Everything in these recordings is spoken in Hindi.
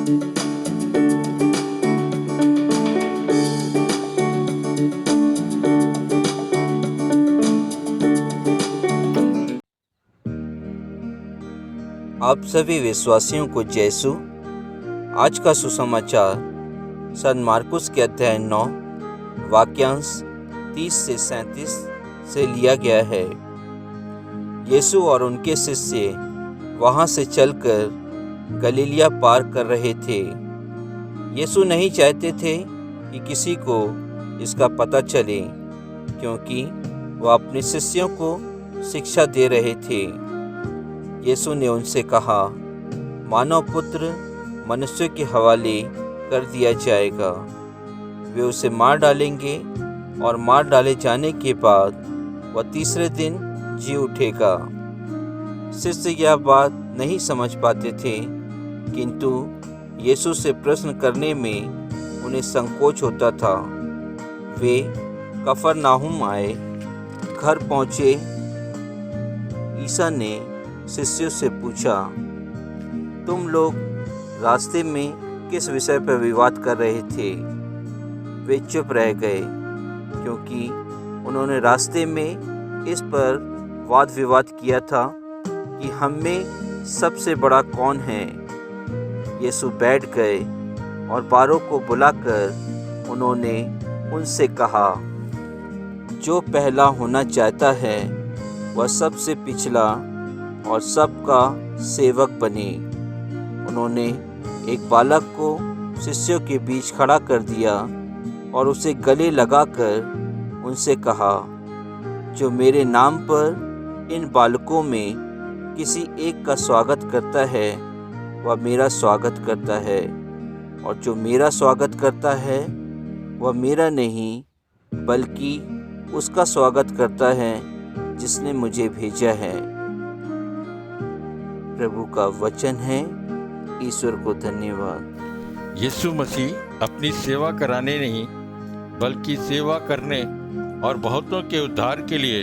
आप सभी विश्वासियों को जयसु। आज का सुसमाचार संत मार्कुस के अध्याय 9 वाक्यांश 30 से 37 से लिया गया है। यीशु और उनके शिष्य वहाँ से चलकर गलीलिया पार कर रहे थे। यीशु नहीं चाहते थे कि किसी को इसका पता चले, क्योंकि वह अपने शिष्यों को शिक्षा दे रहे थे। यीशु ने उनसे कहा, मानव पुत्र मनुष्य के हवाले कर दिया जाएगा। वे उसे मार डालेंगे और मार डाले जाने के बाद वह तीसरे दिन जी उठेगा। शिष्य यह बात नहीं समझ पाते थे, किंतु यीशु से प्रश्न करने में उन्हें संकोच होता था। वे कफरनाहुम आए। घर पहुँचे। ईसा ने शिष्यों से पूछा, तुम लोग रास्ते में किस विषय पर विवाद कर रहे थे? वे चुप रह गए, क्योंकि उन्होंने रास्ते में इस पर वाद विवाद किया था कि हम में सबसे बड़ा कौन है। यीशु बैठ गए और 12 को बुलाकर उन्होंने उनसे कहा, जो पहला होना चाहता है वह सबसे पिछला और सबका सेवक बने। उन्होंने एक बालक को शिष्यों के बीच खड़ा कर दिया और उसे गले लगाकर उनसे कहा, जो मेरे नाम पर इन बालकों में किसी एक का स्वागत करता है वह मेरा स्वागत करता है, और जो मेरा स्वागत करता है वह मेरा नहीं बल्कि उसका स्वागत करता है जिसने मुझे भेजा है। प्रभु का वचन है। ईश्वर को धन्यवाद। यीशु मसीह अपनी सेवा कराने नहीं बल्कि सेवा करने और बहुतों के उद्धार के लिए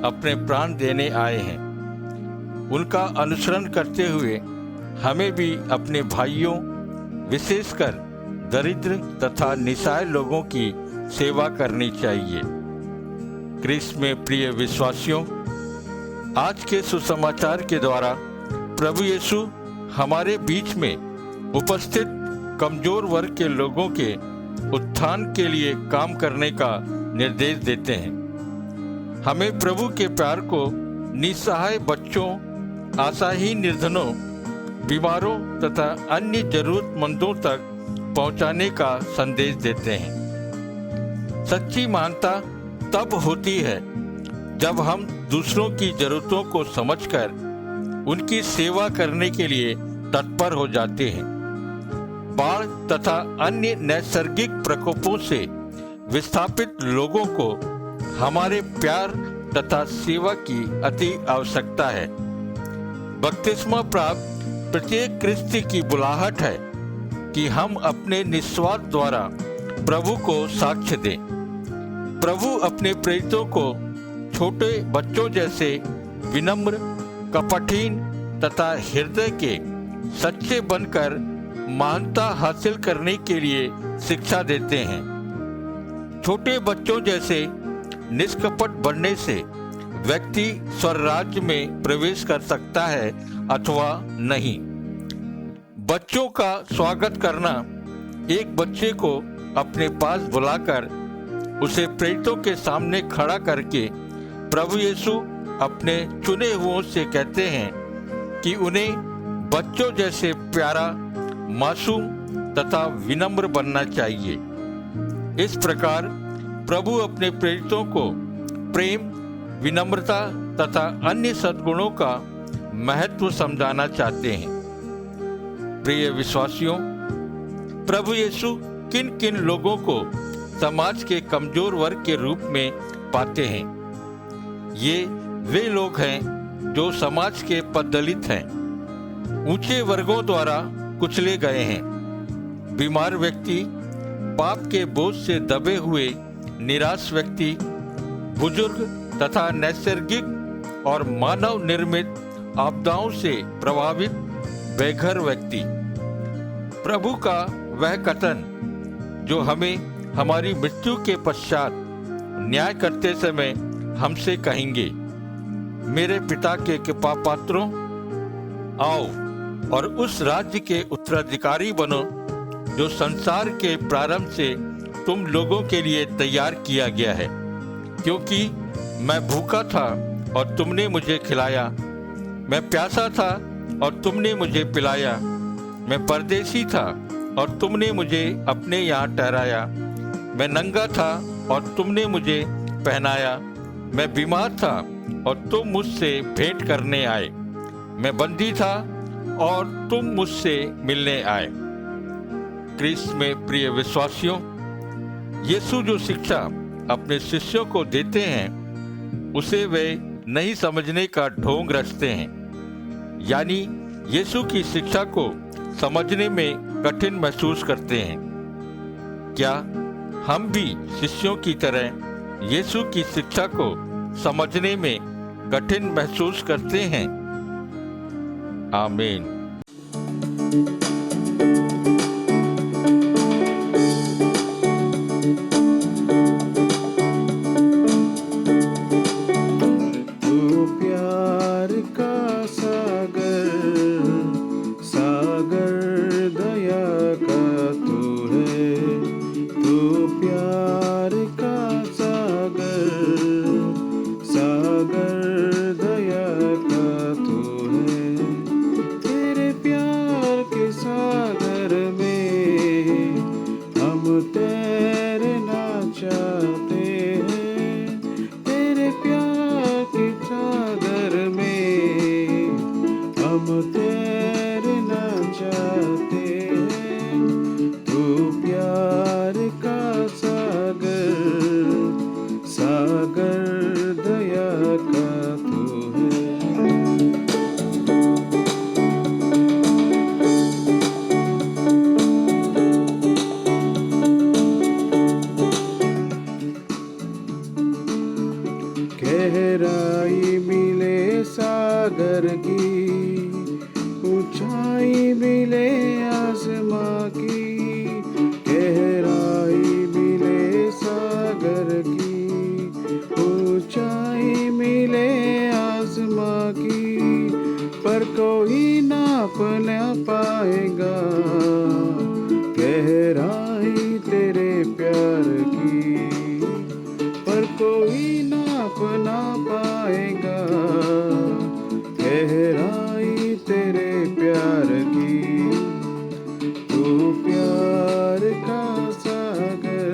अपने प्राण देने आए हैं। उनका अनुसरण करते हुए हमें भी अपने भाइयों, विशेषकर दरिद्र तथा निस्सहाय लोगों की सेवा करनी चाहिए। क्रिस्त में प्रिय विश्वासियों, आज के सुसमाचार के द्वारा प्रभु यीशु हमारे बीच में उपस्थित कमजोर वर्ग के लोगों के उत्थान के लिए काम करने का निर्देश देते हैं। हमें प्रभु के प्यार को निस्सहाय बच्चों, आशाहीन निर्धनों, बीमारों तथा अन्य जरूरतमंदों तक पहुंचाने का संदेश देते हैं। सच्ची मानवता तब होती है जब हम दूसरों की जरूरतों को समझकर उनकी सेवा करने के लिए तत्पर हो जाते हैं। बाढ़ तथा अन्य नैसर्गिक प्रकोपों से विस्थापित लोगों को हमारे प्यार तथा सेवा की अति आवश्यकता है। बपतिस्मा प्राप्त प्रत्येक क्रिस्ती की बुलाहट है कि हम अपने निस्वार्थ द्वारा प्रभु को साक्ष्य दें। प्रभु अपने प्रेरितों को छोटे बच्चों जैसे विनम्र, कपटहीन तथा हृदय के सच्चे बनकर महानता हासिल करने के लिए शिक्षा देते हैं। छोटे बच्चों जैसे निष्कपट बनने से व्यक्ति स्वर्ग राज्य में प्रवेश कर सकता है अथवा नहीं। बच्चों का स्वागत करना, एक बच्चे को अपने पास बुलाकर उसे प्रेरितों के सामने खड़ा करके प्रभु यीशु अपने चुने हुओं से कहते हैं कि उन्हें बच्चों जैसे प्यारा, मासूम तथा विनम्र बनना चाहिए। इस प्रकार प्रभु अपने प्रेरितों को प्रेम, विनम्रता तथा अन्य सद्गुणों का महत्व समझाना चाहते हैं। प्रिय विश्वासियों, प्रभु यीशु किन किन लोगों को समाज के कमजोर वर्ग के रूप में पाते हैं? ये वे लोग हैं जो समाज के पददलित हैं, ऊंचे वर्गों द्वारा कुचले गए हैं। बीमार व्यक्ति, पाप के बोझ से दबे हुए निराश व्यक्ति, बुजुर्ग तथा नैसर्गिक और मानव निर्मित आपदाओं से प्रभावित बेघर व्यक्ति। प्रभु का वह कथन जो हमें हमारी मृत्यु के पश्चात न्याय करते समय हमसे कहेंगे, मेरे पिता के कृपा पात्रों, आओ और उस राज्य के उत्तराधिकारी बनो जो संसार के प्रारंभ से तुम लोगों के लिए तैयार किया गया है। क्योंकि मैं भूखा था और तुमने मुझे खिलाया, मैं प्यासा था और तुमने मुझे पिलाया, मैं परदेशी था और तुमने मुझे अपने यहाँ ठहराया, मैं नंगा था और तुमने मुझे पहनाया, मैं बीमार था और तुम मुझसे भेंट करने आए, मैं बंदी था और तुम मुझसे मिलने आए। क्रिस्त में प्रिय विश्वासियों, यीशु जो शिक्षा अपने शिष्यों को देते हैं उसे वे नहीं समझने का ढोंग रचते हैं, यानी यीशु की शिक्षा को समझने में कठिन महसूस करते हैं। क्या हम भी शिष्यों की तरह यीशु की शिक्षा को समझने में कठिन महसूस करते हैं? आमीन। गहराई मिले सागर की, ऊंचाई मिले आसमां की। गहराई मिले सागर की, ऊंचाई मिले आसमां की। पर कोई नाप न पाएगा गहराई तेरे प्यार की। पर कोई नाप ना पाएगा गहराई तेरे प्यार की। तू प्यार का सागर,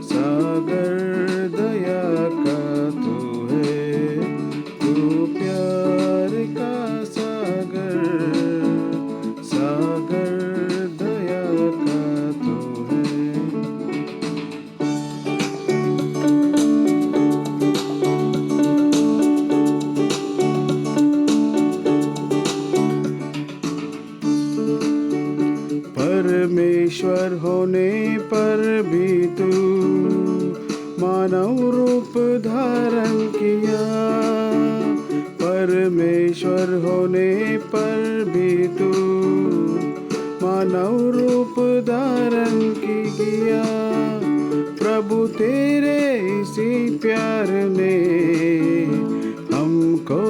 सागर दया का तू है। तू प्यार का सागर, सागर दया का तू है। परमेश्वर होने पर भी तू मानव रूप धारण किया। परमेश्वर होने पर भी तू मानव रूप धारण किया। प्रभु तेरे इसी प्यार ने हमको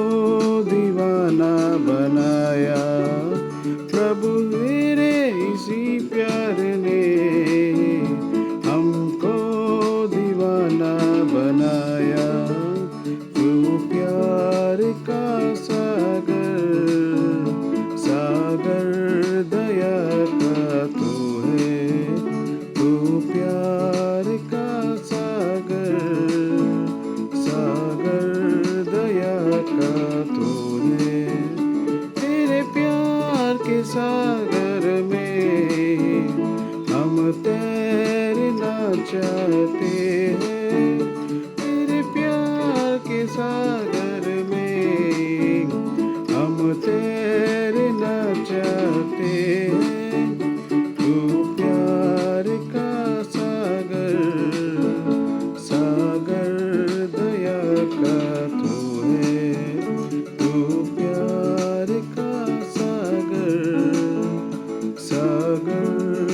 दीवाना बनाया। प्रभु तेरे इसी प्यार ने हमको दीवाना बनाया। तू प्यार का सागर, सागर दया का तू है। तू प्यार का सागर, सागर दया का तू है। तेरे प्यार के सागर में हम तैरना चाहते हैं। तेरे प्यार के सागर में हम तैरना चाहते हैं। तू प्यार का सागर, सागर दया का तू है। तू प्यार का सागर, सागर